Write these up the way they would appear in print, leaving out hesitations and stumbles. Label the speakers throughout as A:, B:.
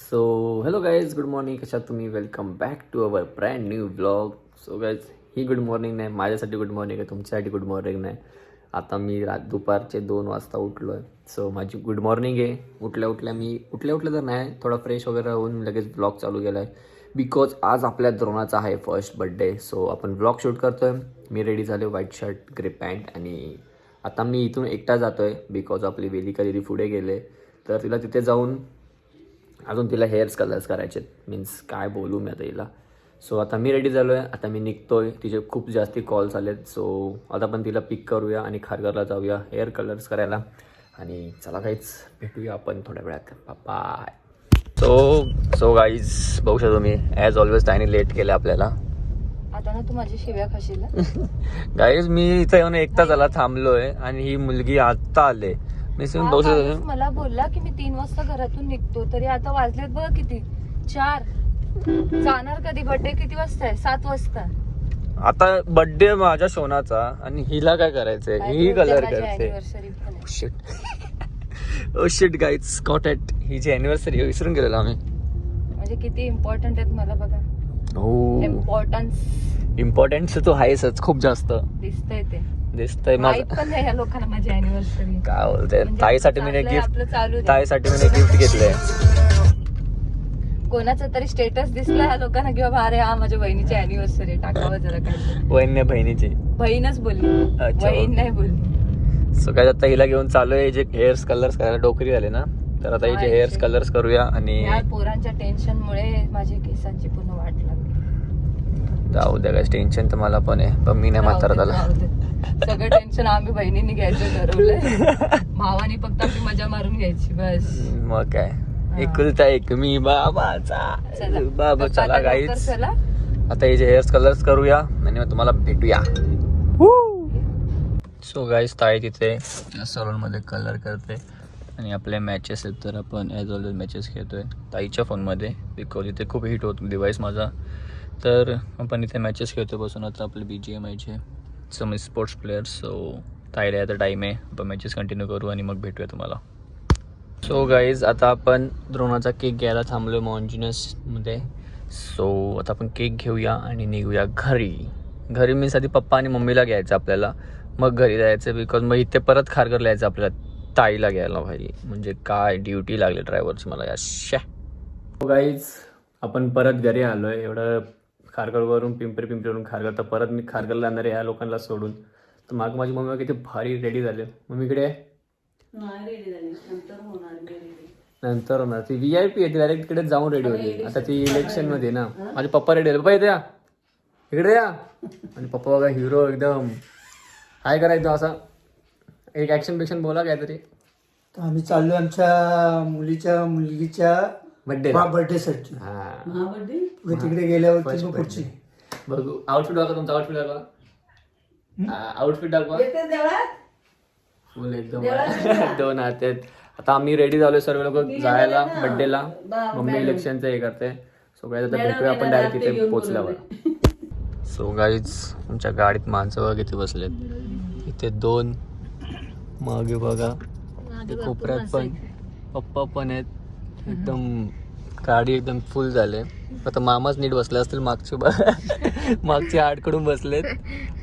A: So hello guys, good morning. कशा तुम्ही? Welcome back to our brand new blog. So guys, ही good morning नाही, माझ्यासाठी good morning आहे, तुमच्यासाठी गुड मॉर्निंग नाही. आता मी दुपारचे 2 वाजता उठलो आहे. सो माझी गुड मॉर्निंग आहे. उठल्या उठल्या तर नाही, थोडा फ्रेश वगैरे होऊन लगेच ब्लॉग चालू केला आहे. बिकॉज आज आपल्या द्रोणाचा आहे फर्स्ट बड्डे. सो आपण ब्लॉग शूट करतो आहे. मी रेडी झालो, व्हाईट शर्ट, ग्रे पॅन्ट. आणि आता मी इथून एकटा जातो आहे बिकॉज आपली वेदिका दिदी पुढे गेले. तर तिला तिथे जाऊन अजून तिला हेअर्स कलर्स करायचे, मीन्स काय बोलू मी आता तिला. सो आता मी रेडी झालो आहे. आता मी निघतो आहे. तिचे खूप जास्ती कॉल्स आलेत. सो आता पण तिला पिक करूया आणि खारघरला जाऊया हेअर कलर्स करायला. आणि चला काहीच भेटूया आपण थोड्या वेळात. बाय. सो गाईज, बघू शकतो तुम्ही ॲज ऑलवेज टायनी लेट केलं आपल्याला.
B: आता ना तू माझी शिव्या खाशील.
A: गाईज, मी इथं येऊन एकटा झाला थांबलोय आणि ही मुलगी आता आले.
B: मला बोलला की मी 3 वाजता घरातून निघतो, तरी आता वाजलेत बघ किती, 4. जाणार कधी? बर्थडे किती वाजता आहे? 7 वाजता.
A: आता बर्थडे माझ्या सोनाचा आणि हिला काय करायचंय? ही कलर करते. ओ शिट गाईज, कॉट ॲट हिची अॅनिव्हर्सरी विसरून गेलेलो आम्ही.
B: म्हणजे किती इम्पॉर्टंट आहेत मला बघा.
A: हो, इम्पॉर्टन्स तो आहेच खूप जास्त.
B: दिसतंय ते,
A: दिसतंय
B: माहित पण नाही या लोकांना माझी अॅनिव्हर्सरी.
A: काय बोलते, ताईसाठी मी गिफ्ट घेतलंय.
B: कोणाचा तरी स्टेटस दिसला ह्या लोकांना किंवा अरे हा माझ्या बहिणीची अॅनिव्हर्सरी, टाकावं जरा काय.
A: वहिनी बहिणीची
B: बहिणच बोलली, बहीण नाही बोलली.
A: सो काय, आता हिला घेऊन चालू आहे जे हेअर्स कलर्स करायला. डोकरी झाले ना, तर आता हिचे हेअर्स कलर्स करूया. आणि
B: पोरांच्या टेन्शन मुळे माझ्या केसांची पूर्ण वाट लागली.
A: जाऊ द्या काय, टेन्शन तर मला पण आहे, पण मी नाही म्हातारा झाला.
B: सगळं टेन्शन आम्ही बहिणींनी घ्यायचं ठरवलंय. भावानी फक्त आपली मजा मारून घ्यायची बस.
A: मग काय, एकुलता एक मी बाबाचा बाबा. चला गाईज, आता हिचे हेअर्स कलर्स करूया आणि मग तुम्हाला भेटूया. सो गाईज, ताई तिथे सलून मध्ये कलर करते आणि आपल्या मॅचेस आहेत तर आपण ॲज ऑलवेज मॅचेस खेळतोय ताईच्या फोनमध्ये. बिकॉज इथे खूप हिट होतो डिव्हाइस माझा, तर आपण इथे मॅचेस खेळतो बसून. आता आपले BGMIचे सम स्पोर्ट्स प्लेयर्स. सो ताईला आता टाईम आहे, आपण मॅचेस कंटिन्यू करू आणि मग भेटूया तुम्हाला. सो गाईज, आता आपण द्रोणाचा केक घ्यायला थांबलो मॉन्जिनसमध्ये. सो आता आपण केक घेऊया आणि निघूया घरी मीन्स आधी पप्पा आणि मम्मीला घ्यायचं आपल्याला, मग घरी जायचं. बिकॉज मग इथे परत खारघरला यायचं आपल्याला ताईला घ्यायला. भाई म्हणजे काय ड्युटी लागली ड्रायव्हरची मला याशा. गाईज, आपण परत घरी आलो आहे. एवढं खारघरवरून पिंपरीवरून खारघर, तर परत मी खारघरला जाणार आहे ह्या लोकांना सोडून. तर माग माझी मम्मी किती भारी रेडी झाले. मम्मीकडे नंतर होणार, ती VIP आहे, ती डायरेक्ट तिकडे जाऊन रेडी होती. आता ती इलेक्शनमध्ये ना, माझे पप्पा रेडी झाले. पप्पा इथे या, इकडे या. आणि पप्पा बघा हिरो एकदम. काय करायचं असं एक ऍक्शन बोला काहीतरी.
C: आम्ही चाललोय आमच्या मुलगीच्या बर्थडेसाठी. तिकडे गेल्यावर पुढची
A: बघू. आउटफिट दाखवा तुमचा, आउटफिट दाखवा. फुल एकदम 2 हात आहेत. आता आम्ही रेडी झालोय सर्व लोक जायला बर्थडेला. मम्मी इलेक्शनचं हे करते. सो गाईज, आता भेटूया आपण डायरेक्ट तिथे पोहोचल्यावर. सो गाईज, आमच्या गाडीत माणसं बघा किती बसलेत. इथे 2 मागे बघा, कोपऱ्यात पण पप्पा पण आहेत. एकदम गाडी एकदम फुल झाले. आता मामाच नीट बसले असतील, मागचे आडकडून बसलेत.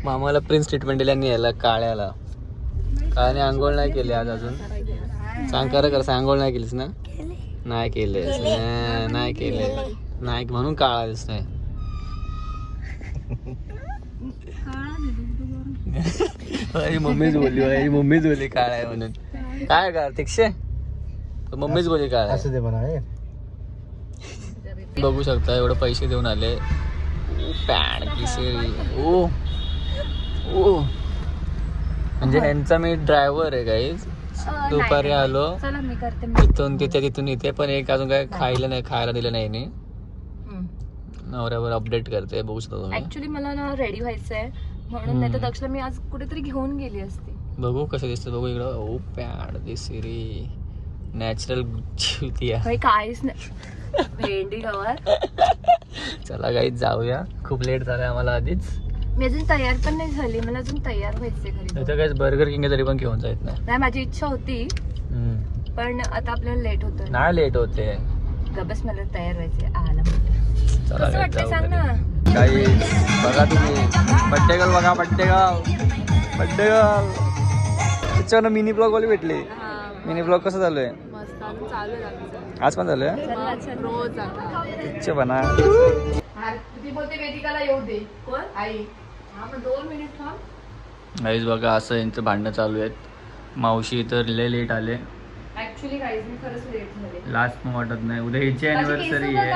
A: मामाला प्रिन्स ट्रीटमेंट दिल्या यायला काळ्याला. काळ्याने आंघोळ नाही केली आज अजून. सांग कर आंघोळ नाही केलीस ना? नाही केलेस, नाही केले, नाही म्हणून काळा दिसतोय. मम्मीच बोलली काळा आहे म्हणून. काय कार्तिकशे, मम्मीच बोलली काळा आहे. बघू शकता एवढे पैसे देऊन आले. ओ म्हणजे यांचा मी ड्रायव्हर आहे गाईज. दुपारी आलो तिथून इथे, पण एक अजून काय खायला दिलं नाही. नवऱ्यावर अपडेट करते, बघू शकता.
B: ऍक्च्युली मला ना रेडी व्हायचंय म्हणून, नाही तर दक्षला मी आज कुठेतरी घेऊन गेली असती.
A: बघू कसं दिसतं, बघू इकडं. ओ पॅड दिसरी नॅचरल
B: काहीच नाही, भेंडी गवार.
A: चला गाईज, जाऊया. खूप लेट झालाय आम्हाला आधीच.
B: मी अजून तयार पण नाही झाली, मला अजून तयार व्हायचंय घरी.
A: इथं काय बर्गर किंग तरी पण घेऊन जायत नाही.
B: माझी इच्छा होती पण आता आपल्याला लेट होतं.
A: नाही लेट होते,
B: गबस मला तयार व्हायचे आला
A: चला
B: कसं
A: guys,
B: वाटतंय
A: जाऊ
B: सांग
A: घरी.
B: ना.
A: काही बघा तुम्ही बड्डे गर्ल बघा बड्डे गर्ल त्याच्यावर मिनी ब्लॉग वाले भेटले. मिनी ब्लॉग कसं चालू आहे? आज पण चालू आहे रोज बना.
B: ती बोलते वेदिकाला येऊ दे कोण आई. हा पण 2 मिनिट थांब.
A: गाईज बघा असं यांचं भांडणं चालू आहेत. मावशी तर लय लेट आले.
B: ऍक्च्युली गाईज मी खरंच लेट झाले.
A: लास्ट पण वाटत नाही. उद्या हिची अॅनिव्हर्सरी आहे.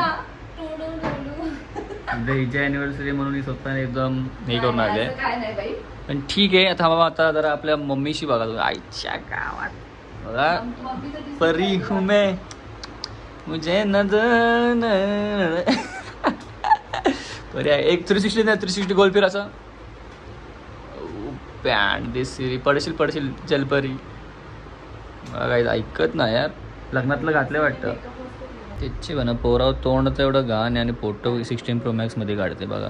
A: उद्या हिची अॅनिव्हर्सरी म्हणून ही स्वतः एकदम हे करून आले.
B: काय नाही बाई.
A: पण ठीक आहे. आता बाबा आता जरा आपल्या मम्मीशी बघा तुम्ही. आईच्या गावात बघा परी हूँ मैं मुझे नजर परी आहे. एक 360 नाही 360 गोल फिराचा पॅन्ट दिसली पडशील जलपरी. काही ऐकत नाही यार. लग्नातलं घातलं वाटतं त्याची म्हणा. पोराव तोंड एवढं घाण आणि फोटो 16 Pro Max मध्ये काढते बघा.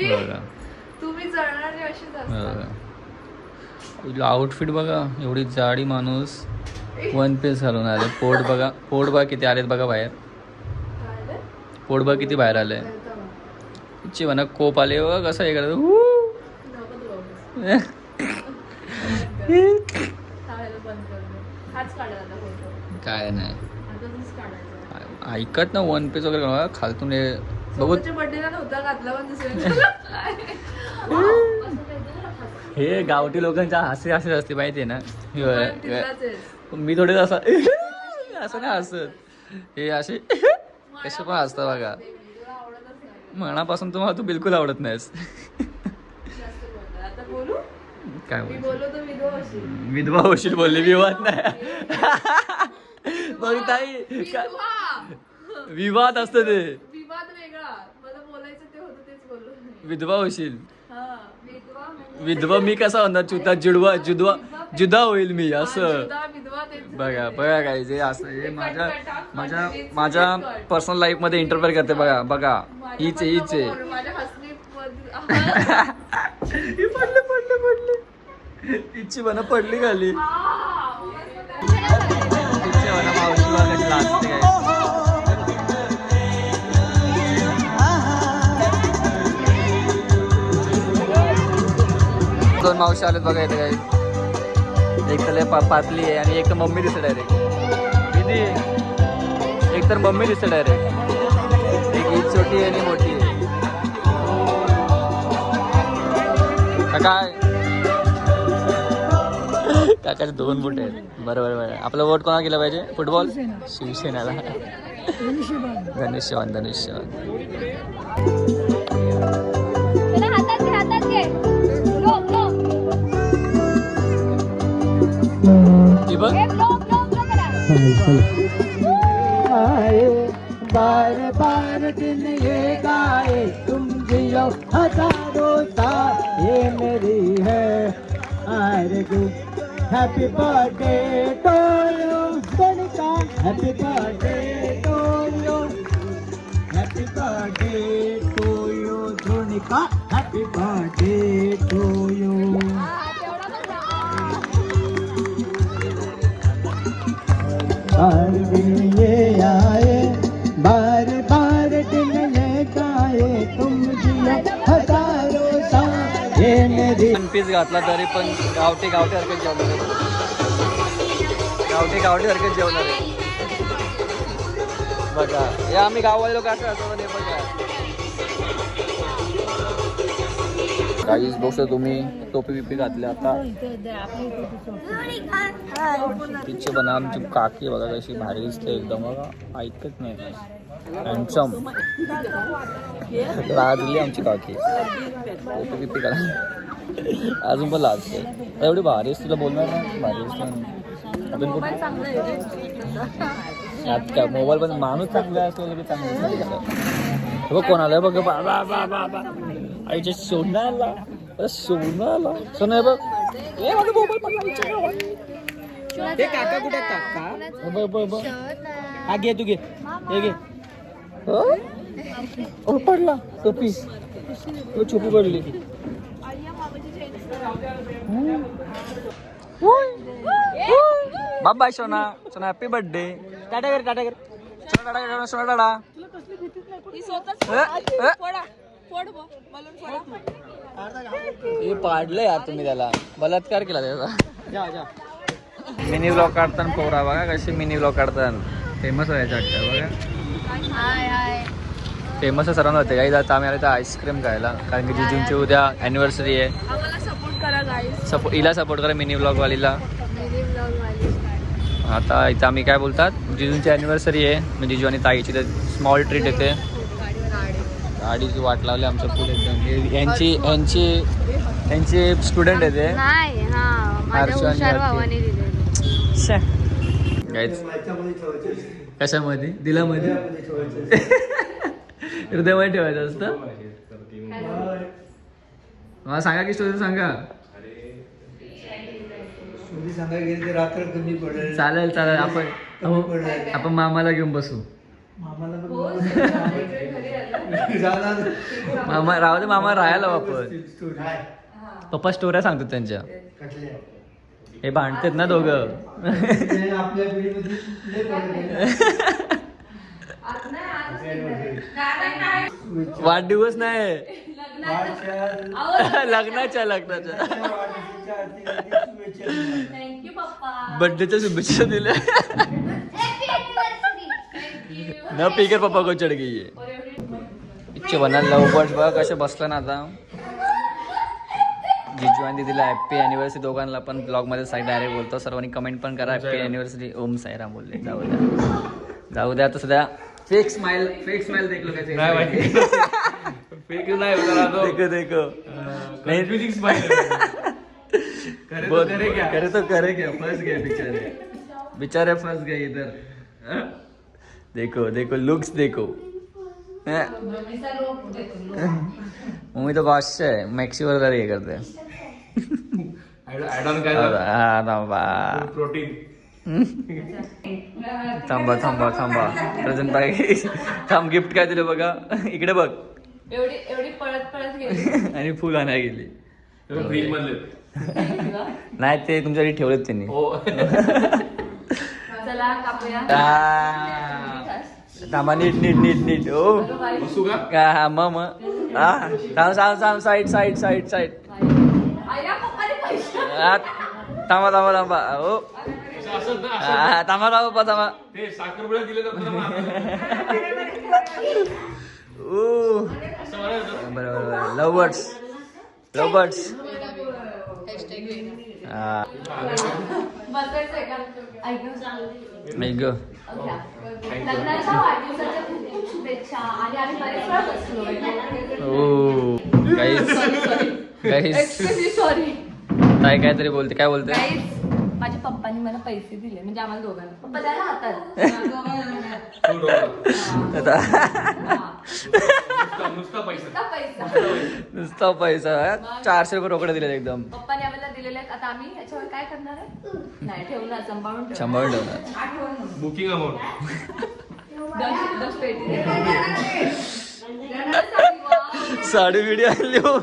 A: बघा
B: तुम्ही जळणारे अशीच असतात.
A: आउटफिट बघा. एवढी जाडी माणूस 1 पीस घालून आले. पोट बघा किती आलेत बघा बाहेर. पोट बघा किती बाहेर आले. तिची म्हणा कोप आले बघा कसं हे करत. काय नाही ऐकत ना. 1 पीस वगैरे बघा खालतून हे बघू. हे गावठी लोकांच्या हसी असते माहिती आहे ना. मी थोडे असं नाही हसत. हे असे कसे पण हसतात बघा. मनापासून तुम्हाला तू बिलकुल आवडत नाहीस. काय विधवा होशील बोलले. विवाद नाही बघ ताई. विवाद असतं ते. विधवा होशील. विधवा मी कसा होणार. जुदा होईल मी असं. बघा काय जे असं हे माझ्या पर्सनल लाईफ मध्ये इंटरफेअर करते बघा हीच आहे. पडले तिची म्हणा पडली खाली. तिची म्हणा मावशी बघायची लागते काय. दोन मावशी आलेत बघा इथे काही. एक तर लय पातली आहे आणि एक तर मम्मी दिसते डायरेक्ट. दीदी एक तर मम्मी दिसते डायरेक्ट. एक ही छोटी आहे आणि मोठी आहे. काय काकाचे 2 बुट आहेत. बरोबर. आपलं वोट कोणाला केलं पाहिजे. फुटबॉल शिवसेनेला. धनुष्यवान.
C: बार बार दिन ये गाए तुम जियो हजारों साल ये मेरी है आरज़ू. Happy birthday to you Sonika. Happy birthday to you. Happy birthday to you Sonika. Happy birthday to you. बार दिन ये आए बार बार दिन ये गाए तुम जियो हजारों साल ये मेरी.
A: 1 पीस घातला तरी पण गावठी हरकत जेवणार आहे. गावठी हरकत जेवणार आहे बघा. हे आम्ही गाववाले लोक असं असतो बघा. काहीच बघतो तुम्ही टोपी बिपी घातली आता. तिचे बना आमची काकी बघा कशी भारी दिसते एकदम बघा. ऐकत नाही. हँडसम लाजली आमची काकी. टोपी बिपी करा अजून पण लाजते. एवढी भारी तुला बोलणार ना भारी अजून यात काय मोबाईल पण माणूस चांगला असतो की चांगला. बघ कोण आलाय बघ. बाबा आईच्या सोनाला सोना बघ. हे काका कुठे काका. हा घे तू घे. हे घे. पडला टोपी. छोपी पडली. बाय सोना. Happy birthday. टाटा कर. हे पाडलं यार तुम्ही त्याला, बलात्कार केला त्याचा. मिनी ब्लॉग काढताना पोरा बघा कशी मिनी ब्लॉग काढतात. फेमस व्हायचं वाटतं बघा. फेमस सर्वांना होते काही. आता आम्ही आले तर आईस्क्रीम खायला, कारण की जिजूंची उद्या ॲनिव्हर्सरी आहे.
B: सपोर्ट करा गाईस.
A: हिला सपोर्ट करा, मिनी ब्लॉगवालीला. आता इथं आम्ही काय बोलतात, जिजूंची ॲनिव्हर्सरी आहे, म्हणजे जिजू आणि ताईची तर स्मॉल ट्रीट येते. गाडीची वाट लावली आमच्या पुढे एकदम. यांची स्टुडंट येते कशामध्ये, दिलामध्ये हृदयमध्ये ठेवायचं असतं. मला सांगा की स्टोरी सांगा.
C: रात्र कमी पडेल.
A: चालेल आपण मामाला घेऊन बसू. मामा राहू दे, मामा राहायला वापर. पप्पा स्टोऱ्या सांगतात त्यांच्या. हे भांडतात ना दोघं. वाढदिवस नाही, लग्नाच्या बर्थडेच्या शुभेच्छा दिल्या. न पीकर पप्पा को चढ गई है. इच्छे बनायला लवकर बघा कसे बसलं ना आता. जिजू आणि दिदीला हॅप्पी अॅनिव्हर्सरी दोघांना पण ब्लॉगमध्ये साईड डायरेक्ट बोलतो. सर्वांनी कमेंट पण करा हॅप्पी अॅनिव्हर्सरी. ओम साईराम बोलले. जाऊ द्या आता सध्या. फेक स्माइल देखलो कैसे फेक नहीं देखो करे क्या फंस गए बेचारे फंस गए इधर. देखो लुक्स देखो. मम्मी तो बादशाह है, मैक्सी वगैरह ये करते हैं. थांबा प्रेझेंट बाई. थांब, गिफ्ट काय दिलं बघा. इकडे बघ.
B: एवढी पळत गेली
A: आणि फुल आणायला गेली. नाही ते तुमच्यासाठी ठेवलेत त्यांनी.
B: चला कापूया.
A: थांबा, नीट. ओ हा मग साईड. थांबा. ओ थांबा पप्पा. बरोबर. लव बर्ड्स.
B: सॉरी.
A: काहीतरी बोलते. काय बोलते.
B: माझ्या पप्पानी मला पैसे दिले, म्हणजे आम्हाला दोघांना. पप्पा द्यायला हातात.
A: नुसता पैसा. 400 रुपये रोकडे दिले एकदम.
B: पप्पाने आम्हाला दिलेले आहेत. आता आम्ही याच्यावर काय करणार आहे. नाही ठेवणार, सांभाळून
A: ठेवणार.
D: Booking amount.
A: साडी बिडी आणली हो.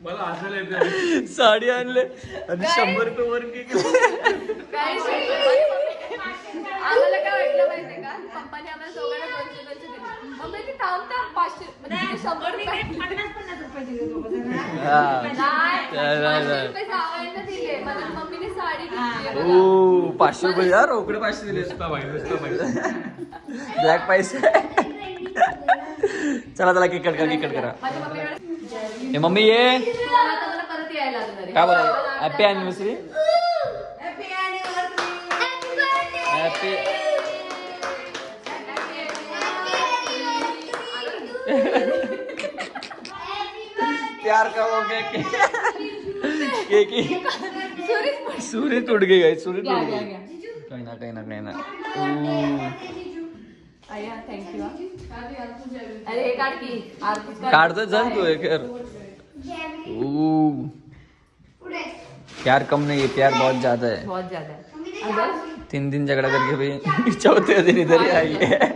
D: मला हसायला येते.
A: साडी आणले आणि 100 रुपये वर
B: आम्हाला काय वाटलं माहितीये का, पप्पाने आम्हाला दोघांना 200 दिले. मम्मी ती थांब 500 म्हणजे 100 रुपये 50 रुपये दिले दोघं. नाही 500 रुपये जावयाला दिले. मला मम्मीने साडी घेतली.
A: ओ 500 रुपये यार, रोकडे 500 दिले. ब्लॅक पैसे. चला केक कट करा. हे मम्मी ये.
B: आता मला परत यायला लागणार.
A: काय बोला. Happy anniversary. हॅपी प्यार करोगे केकी. सूर्य टूट गई. काही ना.
B: थँक्यू. अरे हे काढ की.
A: काढतो जन तू एक. प्यार कम नहीं है, प्यार बहुत ज्यादा है.
B: 3 दिन
A: झगड़ा करके भी चौथे दिन इधर ही आई है.